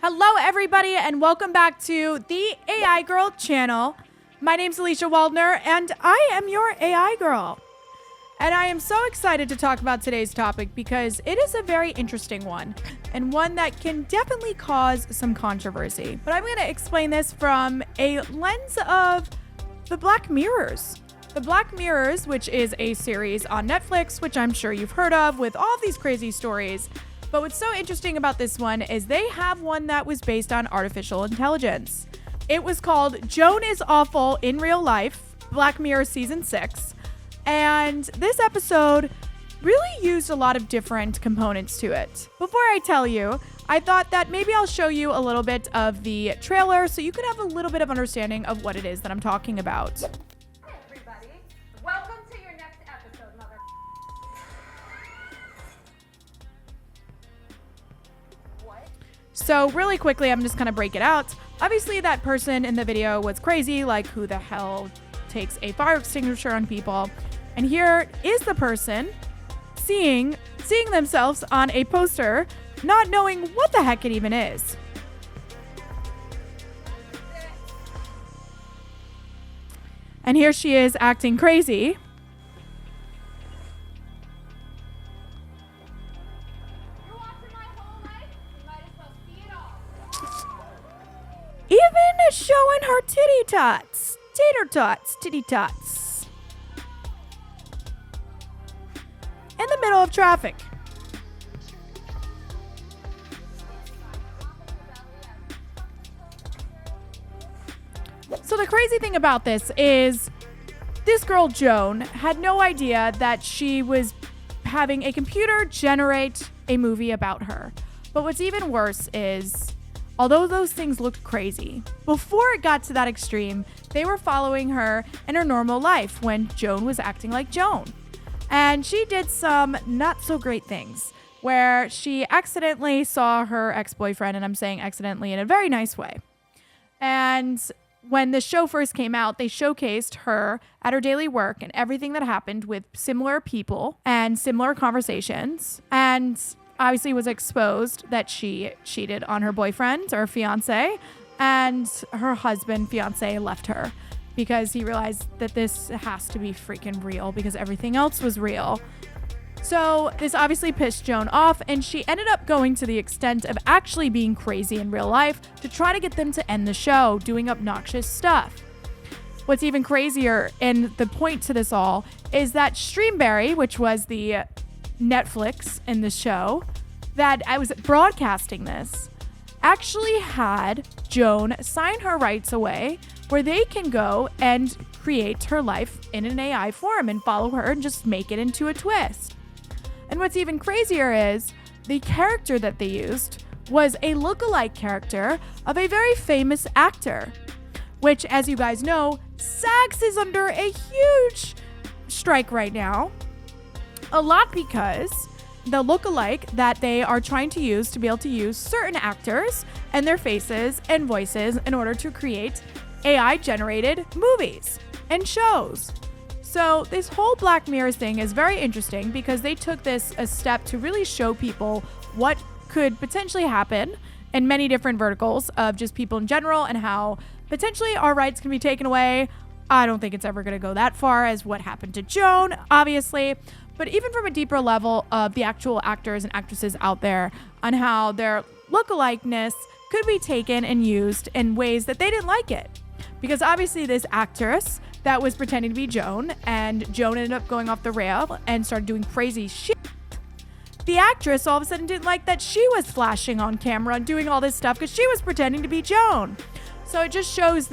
Hello, everybody, and welcome back to the AI Girl channel. My name's Alicia Waldner, and I am your AI Girl. And I am so excited to talk about today's topic because it is a very interesting one, and one that can definitely cause some controversy. But I'm going to explain this from a lens of the Black Mirrors. The Black Mirrors, which is a series on Netflix, which I'm sure you've heard of, with all of these crazy stories. But what's so interesting about this one is they have one that was based on artificial intelligence. It was called Joan is Awful in Real Life, Black Mirror Season 6. And this episode really used a lot of different components to it. Before I tell you, I thought that maybe I'll show you a little bit of the trailer so you can have a little bit of understanding of what it is that I'm talking about. Hey everybody, welcome to your next episode, mother. What? So really quickly, I'm just gonna break it out. Obviously that person in the video was crazy, like who the hell takes a fire extinguisher on people? And here is the person seeing themselves on a poster, not knowing what the heck it even is. And here she is acting crazy. You're watching my whole life, you might as well see it all. Even showing her titty tots. Tater tots, titty tots. In the middle of traffic. So the crazy thing about this is this girl, Joan, had no idea that she was having a computer generate a movie about her. But what's even worse is, although those things looked crazy, before it got to that extreme, they were following her in her normal life when Joan was acting like Joan. And she did some not so great things where she accidentally saw her ex-boyfriend, and I'm saying accidentally in a very nice way. And when the show first came out, they showcased her at her daily work and everything that happened with similar people and similar conversations. And obviously was exposed that she cheated on her boyfriend or fiance, and her husband, fiance, left her because he realized that this has to be freaking real because everything else was real. So this obviously pissed Joan off, and she ended up going to the extent of actually being crazy in real life to try to get them to end the show, doing obnoxious stuff. What's even crazier, and the point to this all, is that Streamberry, which was the Netflix in the show that I was broadcasting this, actually had Joan sign her rights away where they can go and create her life in an AI form and follow her and just make it into a twist. And what's even crazier is the character that they used was a lookalike character of a very famous actor, which, as you guys know, SAG is under a huge strike right now. A lot because the lookalike that they are trying to use to be able to use certain actors and their faces and voices in order to create AI-generated movies and shows. So this whole Black Mirror thing is very interesting because they took this a step to really show people what could potentially happen in many different verticals of just people in general and how potentially our rights can be taken away. I don't think it's ever going to go that far as what happened to Joan, obviously. But even from a deeper level of the actual actors and actresses out there on how their lookalikeness could be taken and used in ways that they didn't like it. Because obviously this actress that was pretending to be Joan, and Joan ended up going off the rail and started doing crazy shit. The actress all of a sudden didn't like that she was flashing on camera and doing all this stuff because she was pretending to be Joan. So it just shows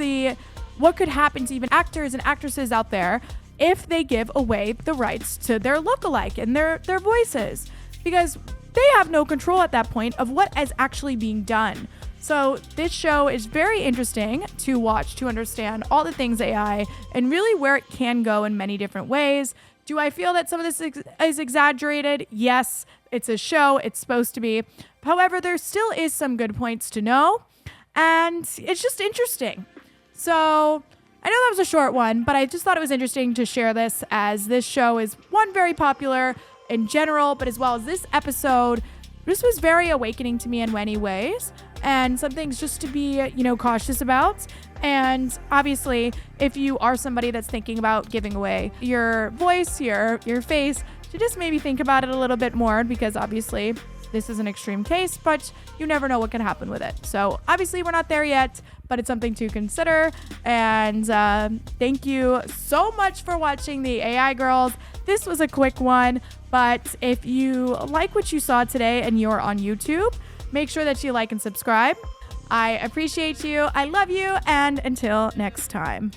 what could happen to even actors and actresses out there if they give away the rights to their lookalike and their voices, because they have no control at that point of what is actually being done. So this show is very interesting to watch to understand all the things AI and really where it can go in many different ways. Do I feel that some of this is exaggerated? Yes, it's a show. It's supposed to be. However, there still is some good points to know, and it's just interesting. So I know that was a short one, but I just thought it was interesting to share this, as this show is, one, very popular in general, but as well as this episode, this was very awakening to me in many ways. and some things just to be, cautious about. And obviously, if you are somebody that's thinking about giving away your voice, your face, to just maybe think about it a little bit more, because obviously this is an extreme case, but you never know what can happen with it. So obviously we're not there yet, but it's something to consider. And thank you so much for watching the AI Girls. This was a quick one, but if you like what you saw today and you're on YouTube, make sure that you like and subscribe. I appreciate you. I love you. And until next time.